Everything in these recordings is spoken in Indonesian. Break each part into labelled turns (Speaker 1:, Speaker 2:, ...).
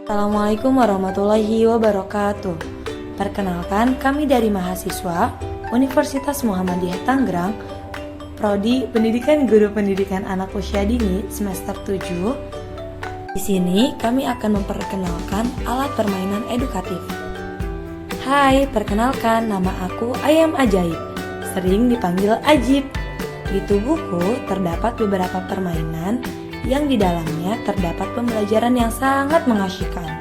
Speaker 1: Assalamualaikum warahmatullahi wabarakatuh. Perkenalkan, kami dari mahasiswa Universitas Muhammadiyah Tangerang, Prodi Pendidikan Guru Pendidikan Anak Usia Dini semester 7. Di sini kami akan memperkenalkan alat permainan edukatif. Hai, perkenalkan, nama aku Ayam Ajaib, sering dipanggil Ajib. Di tubuhku terdapat beberapa permainan yang di dalamnya terdapat pembelajaran yang sangat mengasyikkan.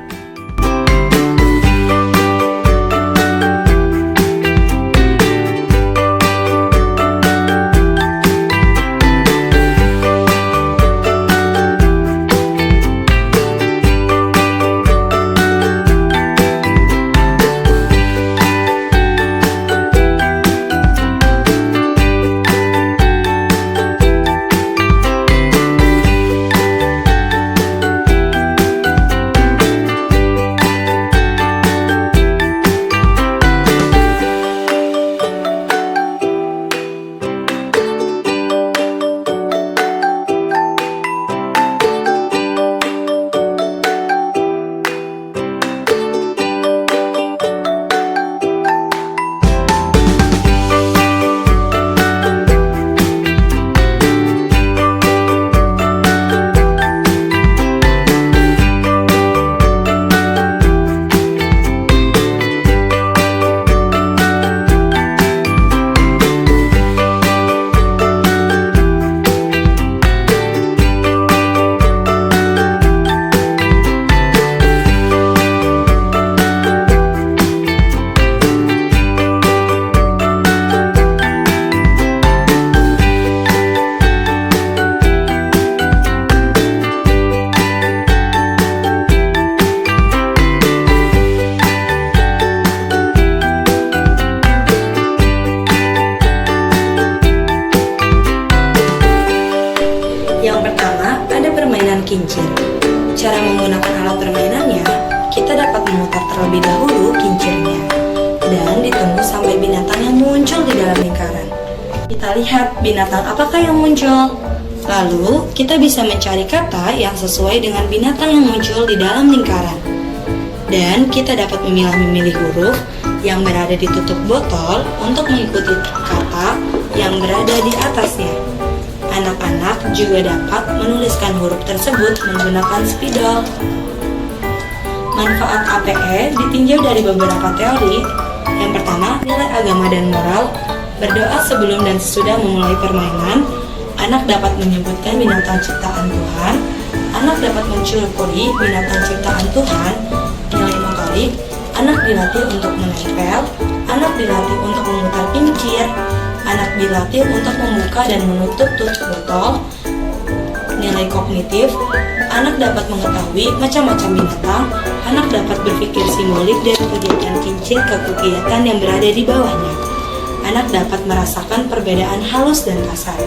Speaker 1: Yang pertama, ada permainan kincir. Cara menggunakan alat permainannya, kita dapat memutar terlebih dahulu kincirnya dan ditunggu sampai binatang yang muncul di dalam lingkaran. Kita lihat binatang apakah yang muncul. Lalu, kita bisa mencari kata yang sesuai dengan binatang yang muncul di dalam lingkaran. Dan kita dapat memilih huruf yang berada di tutup botol untuk mengikuti kata yang berada di atasnya. Anak-anak juga dapat menuliskan huruf tersebut menggunakan spidol. Manfaat APE ditinjau dari beberapa teori. Yang pertama, nilai agama dan moral. Berdoa sebelum dan sesudah memulai permainan. Anak dapat menyebutkan binatang ciptaan Tuhan. Anak dapat mencuri binatang ciptaan Tuhan. Nilai motorik. Anak dilatih untuk menempel. Anak dilatih untuk memutar kincir. Anak dilatih untuk membuka dan menutup botol. Nilai kognitif, anak dapat mengetahui macam-macam binatang. Anak dapat berpikir simbolik dari kegiatan kincir ke kegiatan yang berada di bawahnya. Anak dapat merasakan perbedaan halus dan kasar.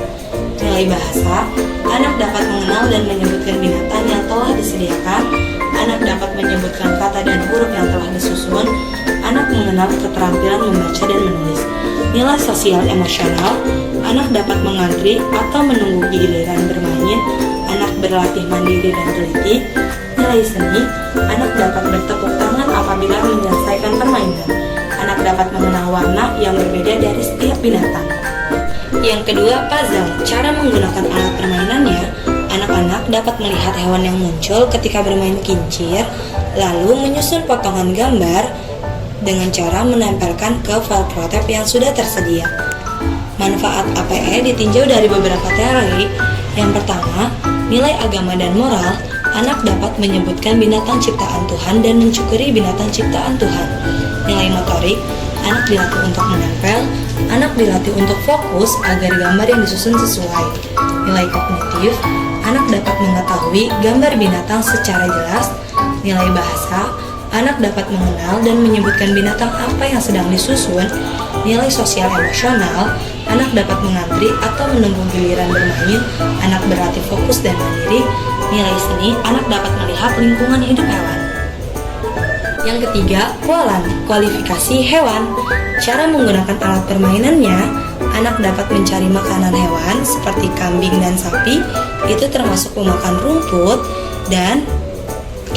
Speaker 1: Nilai bahasa, anak dapat mengenal dan menyebutkan binatang yang telah disediakan. Anak dapat menyebutkan kata dan huruf yang telah disusun. Anak mengenal keterampilan membaca dan menulis. Nilai sosial emosional, anak dapat mengantri atau menunggu giliran bermain. Anak berlatih mandiri dan teliti. Nilai seni, anak dapat bertepuk tangan apabila menyelesaikan permainan. Anak dapat mengenal warna yang berbeda dari setiap binatang. Yang kedua, puzzle. Cara menggunakan alat permainannya, anak-anak dapat melihat hewan yang muncul ketika bermain kincir, lalu menyusun potongan gambar dengan cara menempelkan ke file protap yang sudah tersedia. Manfaat APE ditinjau dari beberapa teori. Yang pertama, nilai agama dan moral. Anak dapat menyebutkan binatang ciptaan Tuhan dan mencukuri binatang ciptaan Tuhan. Nilai motorik, anak dilatih untuk menempel. Anak dilatih untuk fokus agar gambar yang disusun sesuai. Nilai kognitif, anak dapat mengetahui gambar binatang secara jelas. Nilai bahasa, anak dapat mengenal dan menyebutkan binatang apa yang sedang disusun. Nilai sosial emosional, anak dapat mengantri atau menunggu giliran bermain. Anak berlatih fokus dan mandiri. Nilai seni, anak dapat melihat lingkungan hidup hewan. Yang ketiga, kualifikasi hewan. Cara menggunakan alat permainannya, anak dapat mencari makanan hewan seperti kambing dan sapi, itu termasuk memakan rumput, dan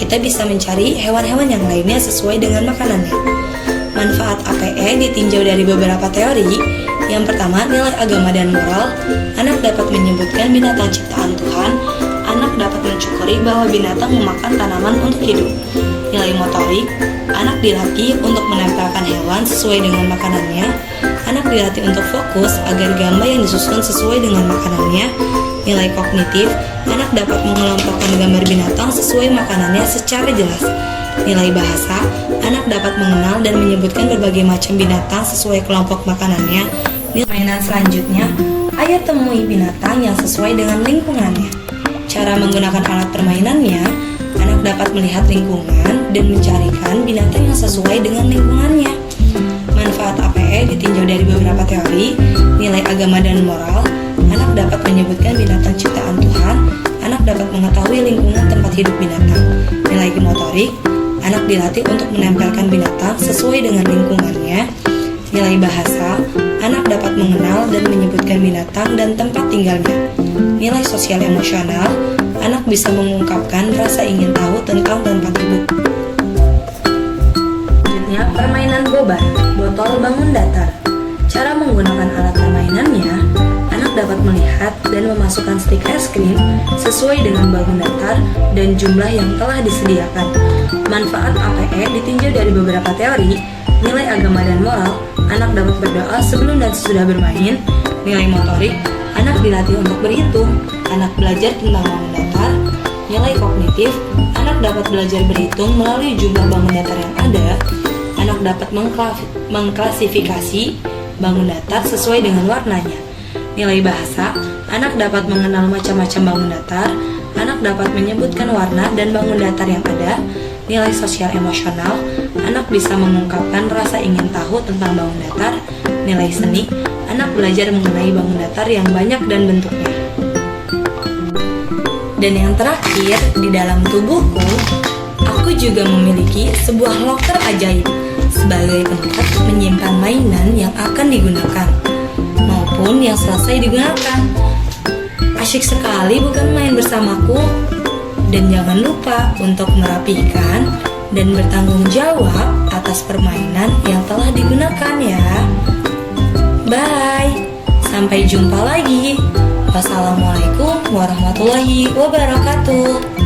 Speaker 1: kita bisa mencari hewan-hewan yang lainnya sesuai dengan makanannya. Manfaat APE ditinjau dari beberapa teori. Yang pertama, nilai agama dan moral. Anak dapat menyebutkan binatang ciptaan Tuhan. Anak dapat mencukuri bahwa binatang memakan tanaman untuk hidup. Nilai motorik, anak dilatih untuk menempelkan hewan sesuai dengan makanannya. Anak dilatih untuk fokus agar gambar yang disusun sesuai dengan makanannya. Nilai kognitif, anak dapat mengelompokkan gambar binatang sesuai makanannya secara jelas. Nilai bahasa, anak dapat mengenal dan menyebutkan berbagai macam binatang sesuai kelompok makanannya. Nilai mainan selanjutnya, ayo temui binatang yang sesuai dengan lingkungannya. Cara menggunakan alat permainannya, anak dapat melihat lingkungan dan mencarikan binatang yang sesuai dengan lingkungannya. Manfaat APE ditinjau dari beberapa teori. Nilai agama dan moral, anak dapat menyebutkan binatang ciptaan Tuhan. Anak dapat mengetahui lingkungan tempat hidup binatang. Nilai motorik, anak dilatih untuk menempelkan binatang sesuai dengan lingkungannya. Nilai bahasa, anak dapat mengenal dan menyebutkan binatang dan tempat tinggalnya. Nilai sosial emosional, anak bisa mengungkapkan rasa ingin tahu tentang tempat hidup. Selanjutnya, permainan gobar, botol bangun datar. Cara menggunakan alat permainannya, anak dapat melihat dan memasukkan stik es krim sesuai dengan bangun datar dan jumlah yang telah disediakan. Manfaat APE ditinjau dari beberapa teori. Nilai agama dan moral, anak dapat berdoa sebelum dan sesudah bermain. Nilai motorik, anak dilatih untuk berhitung. Anak belajar tentang bangun datar. Nilai kognitif, anak dapat belajar berhitung melalui jumlah bangun datar yang ada. Anak dapat mengklasifikasi bangun datar sesuai dengan warnanya. Nilai bahasa, anak dapat mengenal macam-macam bangun datar. Anak dapat menyebutkan warna dan bangun datar yang ada. Nilai sosial emosional, anak bisa mengungkapkan rasa ingin tahu tentang bangun datar. Nilai seni, anak belajar mengenai bangun datar yang banyak dan bentuknya. Dan yang terakhir, di dalam tubuhku, aku juga memiliki sebuah loker ajaib sebagai tempat menyimpan mainan yang akan digunakan maupun yang selesai digunakan. Asyik sekali bukan main bersamaku? Dan jangan lupa untuk merapikan dan bertanggung jawab atas permainan yang telah digunakan ya. Bye, sampai jumpa lagi. Wassalamualaikum warahmatullahi wabarakatuh.